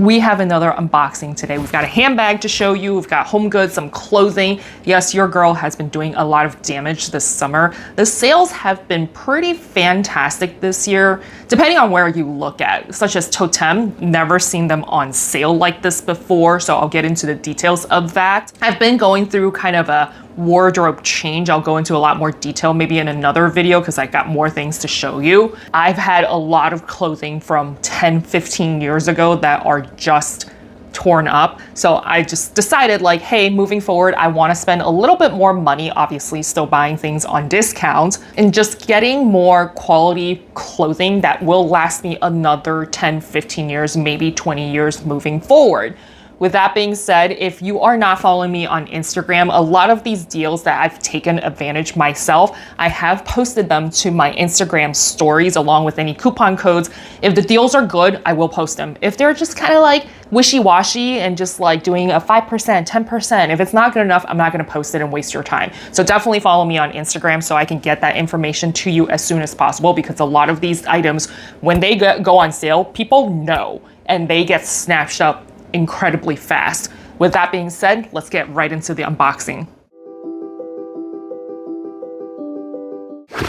We have another unboxing today. We've got a handbag to show you. We've got home goods, some clothing. Yes, your girl has been doing a lot of damage this summer. The sales have been pretty fantastic this year, depending on where you look at, such as Toteme. Never seen them on sale like this before, so I'll get into the details of that. I've been going through kind of a wardrobe change. I'll go into a lot more detail maybe in another video because I got more things to show you. I've had a lot of clothing from 10, 15 years ago that are just torn up. So I just decided like, hey, moving forward, I want to spend a little bit more money, obviously still buying things on discount, and just getting more quality clothing that will last me another 10, 15 years, maybe 20 years moving forward. With that being said, if you are not following me on Instagram, a lot of these deals that I've taken advantage myself, I have posted them to my Instagram stories along with any coupon codes. If the deals are good, I will post them. If they're just kind of like wishy-washy and just like doing a 5%, 10%, if it's not good enough, I'm not going to post it and waste your time. So definitely follow me on Instagram so I can get that information to you as soon as possible, because a lot of these items, when they go on sale, people know and they get snatched up incredibly fast. With that being said, let's get right into the unboxing.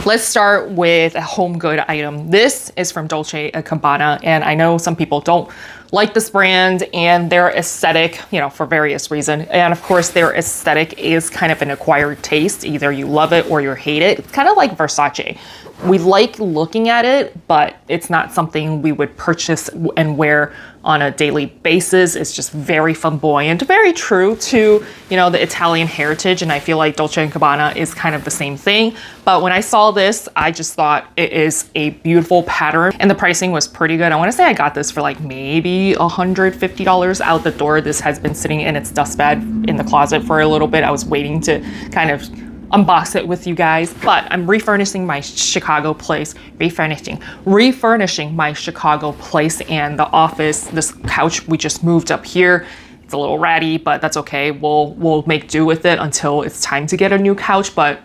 Let's start with a home good item. This is from Dolce Gabbana, and I know some people don't like this brand and their aesthetic, you know, for various reasons. And of course, their aesthetic is kind of an acquired taste. Either you love it or you hate it. It's kind of like Versace. We like looking at it, but it's not something we would purchase and wear on a daily basis. It's just very flamboyant, very true to, you know, the Italian heritage. And I feel like Dolce & Gabbana is kind of the same thing. But when I saw this, I just thought it is a beautiful pattern and the pricing was pretty good. I want to say I got this for like maybe $150 out the door. This has been sitting in its dust bag in the closet for a little bit. I was waiting to kind of unbox it with you guys, but I'm refurnishing my Chicago place, refurnishing my Chicago place and the office. This couch, we just moved up here. It's a little ratty, but that's okay. We'll make do with it until it's time to get a new couch. But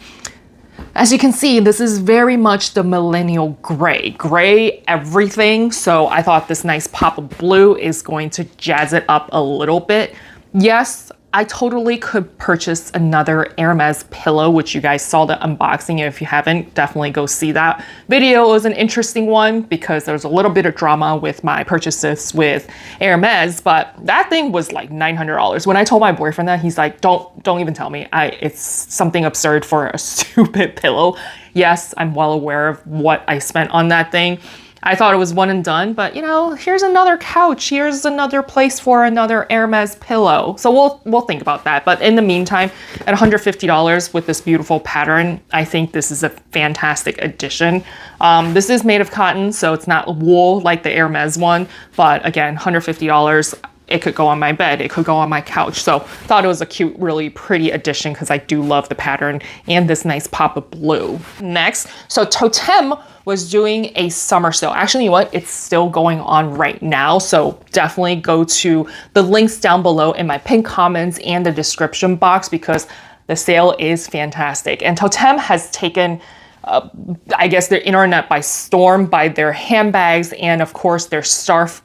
as you can see, this is very much the millennial gray everything. So I thought this nice pop of blue is going to jazz it up a little bit. Yes, I totally could purchase another Hermes pillow, which you guys saw the unboxing. If you haven't, definitely go see that video. It was an interesting one because there's a little bit of drama with my purchases with Hermes, but that thing was like $900. When I told my boyfriend that, he's like, don't even tell me. It's something absurd for a stupid pillow. Yes, I'm well aware of what I spent on that thing. I thought it was one and done, but you know, here's another couch. Here's another place for another Hermes pillow. So we'll think about that. But in the meantime, at $150 with this beautiful pattern, I think this is a fantastic addition. This is made of cotton, so it's not wool like the Hermes one. But again, $150. It could go on my bed, it could go on my couch. So thought it was a cute, really pretty addition because I do love the pattern and this nice pop of blue. Next, so Toteme was doing a summer sale. Actually, you know what? It's still going on right now. So definitely go to the links down below in my pinned comments and the description box because the sale is fantastic. And Toteme has taken I guess the internet by storm by their handbags and of course their scarf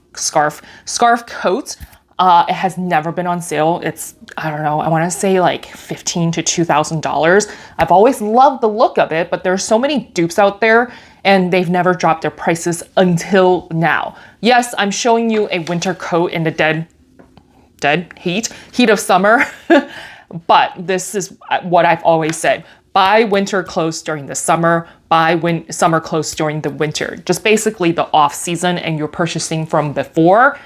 coats. It has never been on sale. It's, I don't know, I want to say like $1,500 to $2,000. I've always loved the look of it, but there's so many dupes out there and they've never dropped their prices until now. Yes, I'm showing you a winter coat in the dead heat of summer, but this is what I've always said. Buy winter clothes during the summer, buy summer clothes during the winter. Just basically the off season and you're purchasing from before.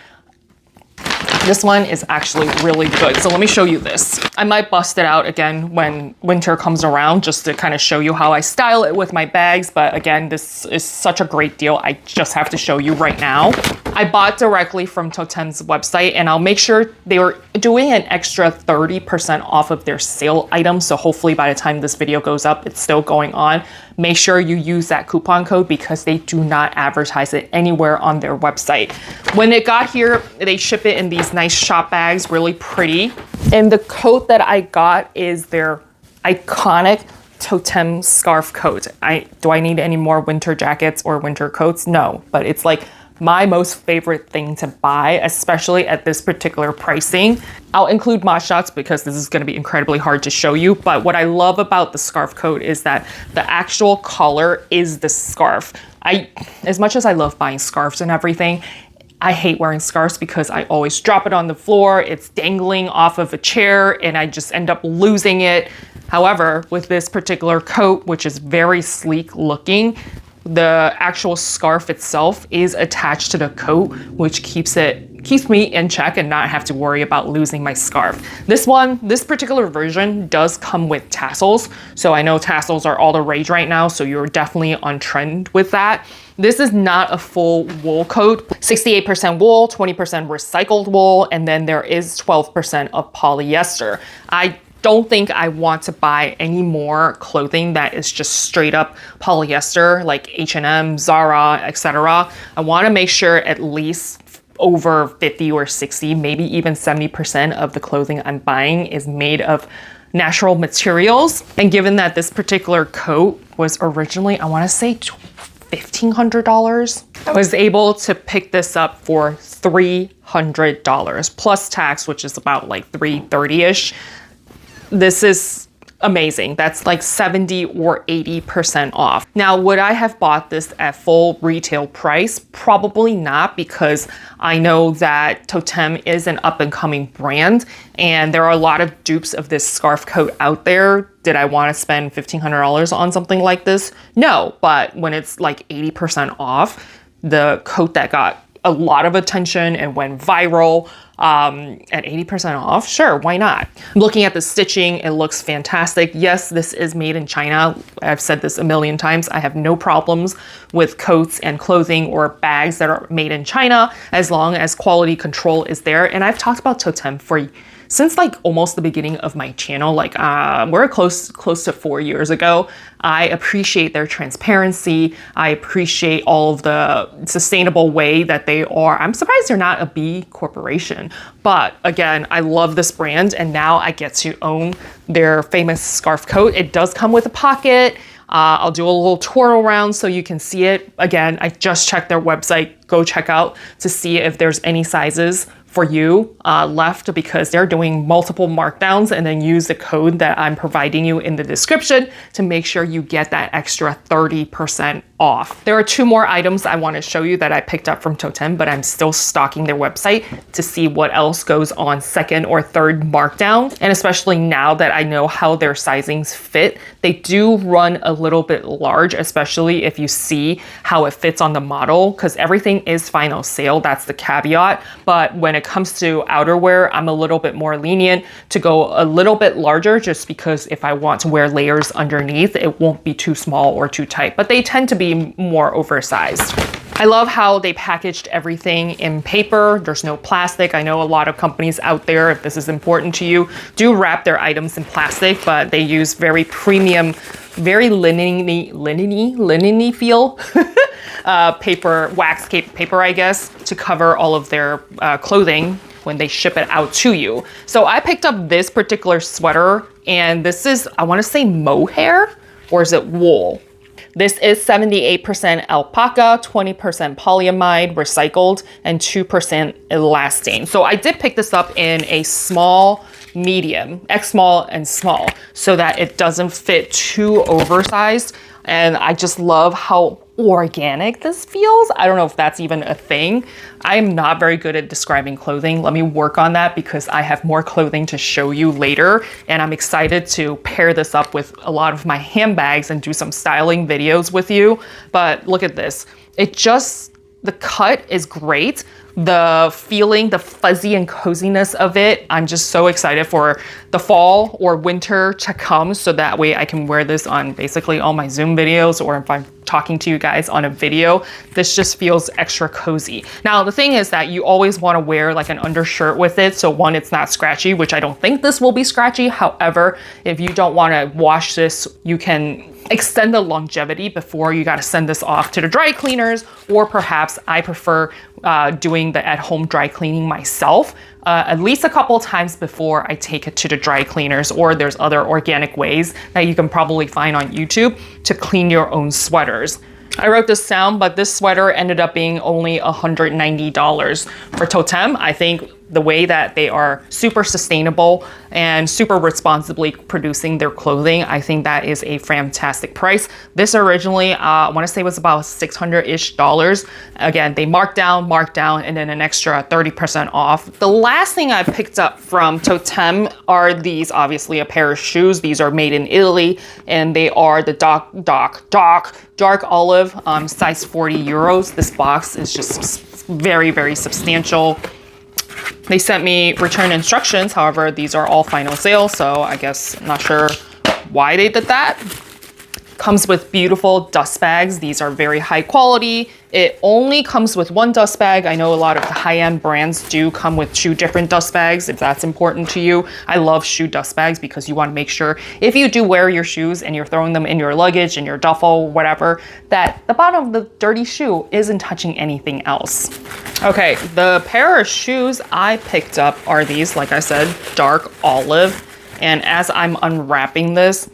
This one is actually really good. So let me show you this. I might bust it out again when winter comes around just to kind of show you how I style it with my bags. But again, this is such a great deal. I just have to show you right now. I bought directly from Toteme's website and I'll make sure they were doing an extra 30% off of their sale items. So hopefully by the time this video goes up, it's still going on. Make sure you use that coupon code because they do not advertise it anywhere on their website. When it got here, they ship it in these nice shop bags, really pretty. And the coat that I got is their iconic Toteme scarf coat. Do I need any more winter jackets or winter coats? No, but it's like my most favorite thing to buy, especially at this particular pricing. I'll include mod shots because this is going to be incredibly hard to show you. But what I love about the scarf coat is that the actual color is the scarf. As much as I love buying scarves and everything, I hate wearing scarves because I always drop it on the floor. It's dangling off of a chair and I just end up losing it. However, with this particular coat, which is very sleek looking, the actual scarf itself is attached to the coat, which keeps me in check and not have to worry about losing my scarf. This particular version does come with tassels. So I know tassels are all the rage right now, so you're definitely on trend with that. This is not a full wool coat. 68% wool, 20% recycled wool, and then there is 12% of polyester. I don't think I want to buy any more clothing that is just straight up polyester, like H&M, Zara, etc. I want to make sure at least over 50 or 60, maybe even 70% of the clothing I'm buying is made of natural materials. And given that this particular coat was originally, I want to say $1,500, I was able to pick this up for $300 plus tax, which is about like $330-ish. This is amazing. That's like 70 or 80% off. Now, would I have bought this at full retail price? Probably not, because I know that Toteme is an up and coming brand and there are a lot of dupes of this scarf coat out there. Did I want to spend $1,500 on something like this? No, but when it's like 80% off, the coat that got a lot of attention and went viral, at 80% off, sure, why not? Looking at the stitching, it looks fantastic. Yes, this is made in China. I've said this a million times. I have no problems with coats and clothing or bags that are made in China as long as quality control is there. And I've talked about Toteme since like almost the beginning of my channel, like we're close to 4 years ago. I appreciate their transparency. I appreciate all of the sustainable way that they are. I'm surprised they're not a B corporation, but again, I love this brand and now I get to own their famous scarf coat. It does come with a pocket. I'll do a little tour around so you can see it. Again, I just checked their website. Go check out to see if there's any sizes for you left, because they're doing multiple markdowns, and then use the code that I'm providing you in the description to make sure you get that extra 30% off. There are 2 more items I want to show you that I picked up from Toteme, but I'm still stalking their website to see what else goes on second or third markdown. And especially now that I know how their sizings fit, they do run a little bit large, especially if you see how it fits on the model, because everything is final sale. That's the caveat. But when it comes to outerwear, I'm a little bit more lenient to go a little bit larger, just because if I want to wear layers underneath, it won't be too small or too tight, but they tend to be more oversized. I love how they packaged everything in paper. There's no plastic. I know a lot of companies out there, if this is important to you, do wrap their items in plastic, but they use very premium, very linen-y feel paper, wax paper, I guess, to cover all of their clothing when they ship it out to you. So I picked up this particular sweater, and this is, I want to say mohair, or is it wool? This is 78% alpaca, 20% polyamide recycled, and 2% elastane. So I did pick this up in a small, medium, X small and small, so that it doesn't fit too oversized. And I just love how organic this feels. I don't know if that's even a thing. I'm not very good at describing clothing. Let me work on that, because I have more clothing to show you later. And I'm excited to pair this up with a lot of my handbags and do some styling videos with you. But look at this. The cut is great. The feeling, the fuzzy and coziness of it, I'm just so excited for the fall or winter to come, so that way I can wear this on basically all my Zoom videos, or if I'm talking to you guys on a video. This just feels extra cozy. Now, the thing is that you always want to wear like an undershirt with it, so one, it's not scratchy, which I don't think this will be scratchy. However, if you don't want to wash this, you can extend the longevity before you got to send this off to the dry cleaners, or perhaps I prefer doing the at-home dry cleaning myself at least a couple times before I take it to the dry cleaners, or there's other organic ways that you can probably find on YouTube to clean your own sweaters. I wrote this down, but this sweater ended up being only $190 for Toteme. I think the way that they are super sustainable and super responsibly producing their clothing, I think that is a fantastic price. This originally, I want to say was about $600-ish. Again, they marked down, and then an extra 30% off. The last thing I picked up from Toteme are these, obviously a pair of shoes. These are made in Italy, and they are the dark olive, size 40 euros. This box is just very, very substantial. They sent me return instructions. However, these are all final sale, so I guess I'm not sure why they did that. Comes with beautiful dust bags. These are very high quality. It only comes with one dust bag. I know a lot of the high-end brands do come with 2 different dust bags if that's important to you. I love shoe dust bags because you want to make sure if you do wear your shoes and you're throwing them in your luggage, in your duffel, whatever, that the bottom of the dirty shoe isn't touching anything else. Okay, the pair of shoes I picked up are these, like I said, dark olive. And as I'm unwrapping this,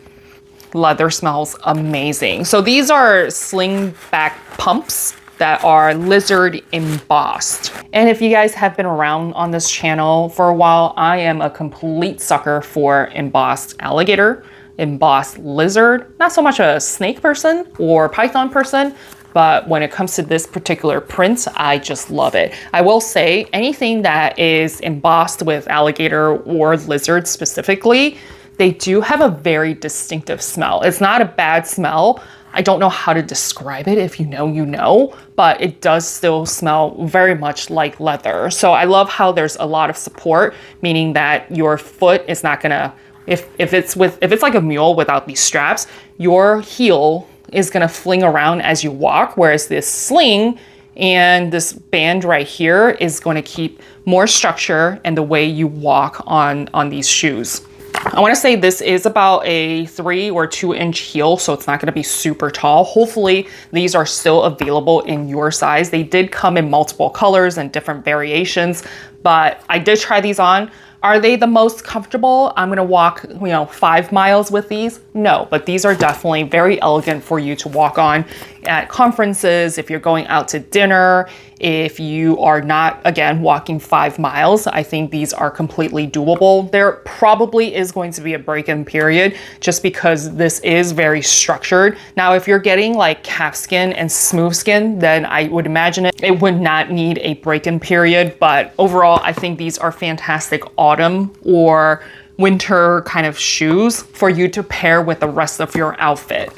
leather smells amazing. So these are sling back pumps that are lizard embossed. And if you guys have been around on this channel for a while, I am a complete sucker for embossed alligator, embossed lizard. Not so much a snake person or python person, but when it comes to this particular print, I just love it. I will say anything that is embossed with alligator or lizard specifically, they do have a very distinctive smell. It's not a bad smell. I don't know how to describe it. If you know, you know, but it does still smell very much like leather. So I love how there's a lot of support, meaning that your foot is not gonna, if it's like a mule without these straps, your heel is gonna fling around as you walk, whereas this sling and this band right here is going to keep more structure and the way you walk on these shoes. I want to say this is about a 3 or 2 inch heel, so it's not going to be super tall. Hopefully these are still available in your size. They did come in multiple colors and different variations, but I did try these on. Are they the most comfortable? I'm gonna walk, 5 miles with these? No, but these are definitely very elegant for you to walk on at conferences, if you're going out to dinner, if you are not, again, walking 5 miles. I think these are completely doable. There probably is going to be a break-in period just because this is very structured. Now, if you're getting like calf skin and smooth skin, then I would imagine it would not need a break-in period. But overall, I think these are fantastic autumn or winter kind of shoes for you to pair with the rest of your outfit.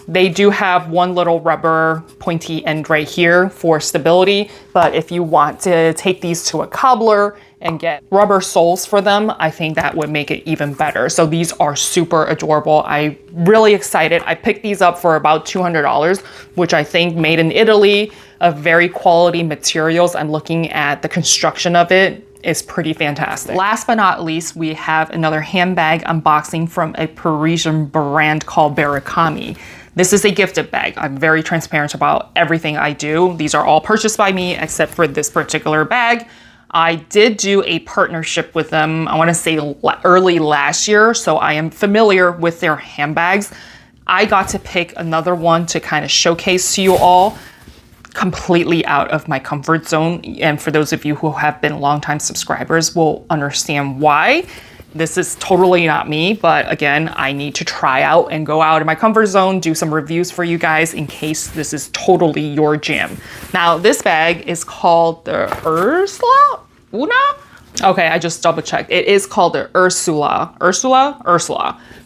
They do have one little rubber pointy end right here for stability, but if you want to take these to a cobbler and get rubber soles for them, I think that would make it even better. So these are super adorable. I'm really excited. I picked these up for about $200, which I think made in Italy, of very quality materials. I'm looking at the construction of it. Is pretty fantastic. Last but not least, we have another handbag unboxing from a Parisian brand called Beracamy. This is a gifted bag. I'm very transparent about everything I do. These are all purchased by me except for this particular bag. I did do a partnership with them, I wanna say early last year, so I am familiar with their handbags. I got to pick another one to kind of showcase to you all. Completely out of my comfort zone, and for those of you who have been longtime subscribers will understand why. This is totally not me, but again, I need to try out and go out of my comfort zone, do some reviews for you guys in case this is totally your jam. Now, this bag is called the Ursula? Okay, I just double checked. It is called the Ursula.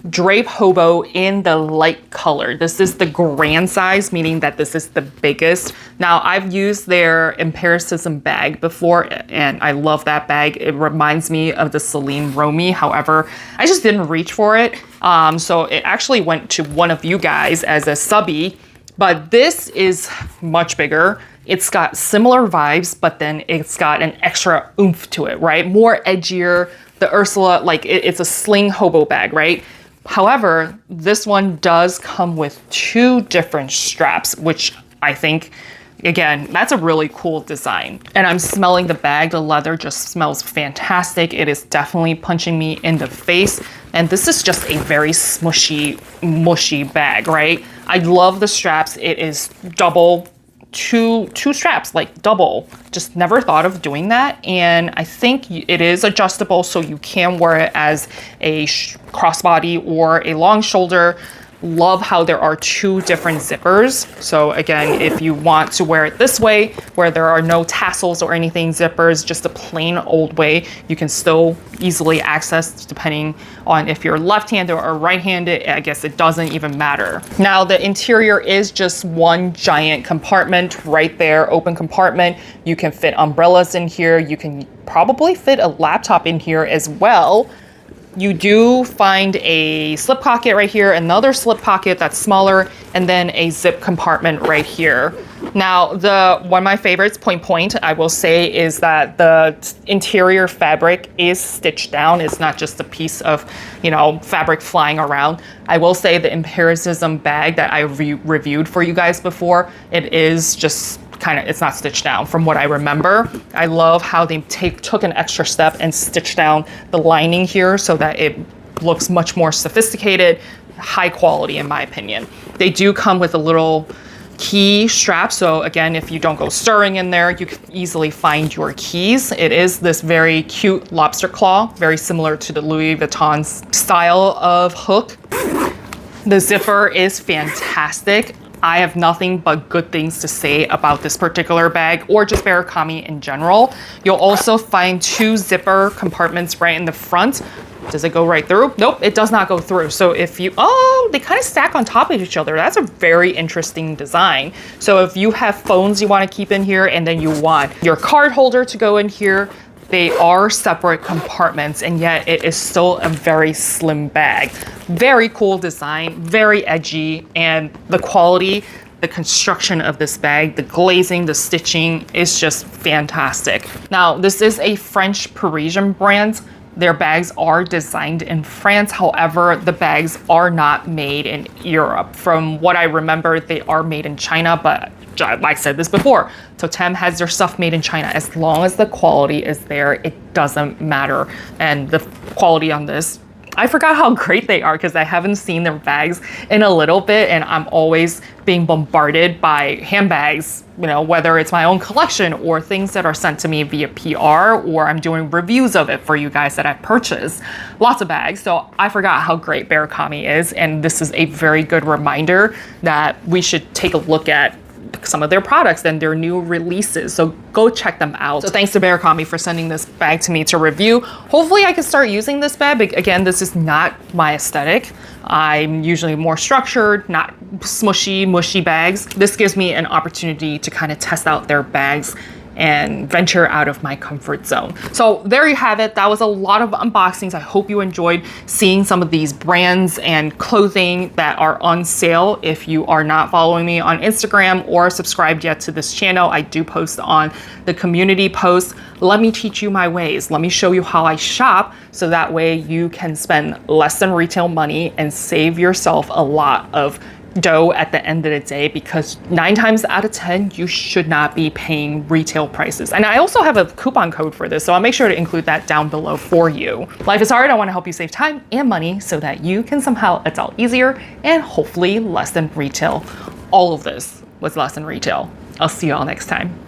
Drape Hobo in the light color. This is the grand size, meaning that this is the biggest. Now, I've used their Empiricism bag before, and I love that bag. It reminds me of the Celine Romy. However, I just didn't reach for it. So it actually went to one of you guys as a subby, but this is much bigger. It's got similar vibes, but then it's got an extra oomph to it, right? More edgier. The Ursula, like it's a sling hobo bag, right? However, this one does come with 2 different straps, which I think again, that's a really cool design. And I'm smelling the bag. The leather just smells fantastic. It is definitely punching me in the face. And this is just a very smushy, mushy bag, right? I love the straps. It is double, two straps, like double. Just never thought of doing that. And I think it is adjustable, so you can wear it as a crossbody or a long shoulder. Love how there are 2 different zippers. So again, if you want to wear it this way, where there are no tassels or anything, zippers, just a plain old way, you can still easily access depending on if you're left-handed or right-handed. I guess it doesn't even matter. Now the interior is just one giant compartment right there, open compartment. You can fit umbrellas in here. You can probably fit a laptop in here as well. You do find a slip pocket right here, another slip pocket that's smaller, and then a zip compartment right here. Now, one of my favorites, point, I will say, is that the interior fabric is stitched down. It's not just a piece of, fabric flying around. I will say the Empiricism bag that I reviewed for you guys before, it is just it's not stitched down from what I remember. I love how they took an extra step and stitched down the lining here so that it looks much more sophisticated, high quality in my opinion. They do come with a little key strap. So again, if you don't go stirring in there, you can easily find your keys. It is this very cute lobster claw, very similar to the Louis Vuitton's style of hook. The zipper is fantastic. I have nothing but good things to say about this particular bag, or just Beracamy in general. You'll also find 2 zipper compartments right in the front. Does it go right through? Nope, it does not go through. So if you, they kind of stack on top of each other. That's a very interesting design. So if you have phones you want to keep in here, and then you want your card holder to go in here, they are separate compartments, and yet it is still a very slim bag. Very cool design, very edgy, and the quality, the construction of this bag, the glazing, the stitching is just fantastic. Now, this is a French Parisian brand. Their bags are designed in France. However, the bags are not made in Europe. From what I remember, they are made in China, but like I said this before, Toteme has their stuff made in China. As long as the quality is there, it doesn't matter. And the quality on this, I forgot how great they are because I haven't seen their bags in a little bit, and I'm always being bombarded by handbags, whether it's my own collection or things that are sent to me via PR, or I'm doing reviews of it for you guys that I've purchased. Lots of bags. So I forgot how great Beracamy is, and this is a very good reminder that we should take a look at some of their products and their new releases. So go check them out. So thanks to Beracamy for sending this bag to me to review. Hopefully I can start using this bag. But again, this is not my aesthetic. I'm usually more structured, not smushy, mushy bags. This gives me an opportunity to kind of test out their bags and venture out of my comfort zone. So there you have it. That was a lot of unboxings. I hope you enjoyed seeing some of these brands and clothing that are on sale. If you are not following me on Instagram or subscribed yet to this channel, I do post on the community post. Let me teach you my ways. Let me show you how I shop, so that way you can spend less than retail money and save yourself a lot of dough at the end of the day, because 9 times out of 10 you should not be paying retail prices. And I also have a coupon code for this, so I'll make sure to include that down below for you. Life is hard. I want to help you save time and money so that you can somehow adult easier and hopefully less than retail. All of this was less than retail. I'll see you all next time.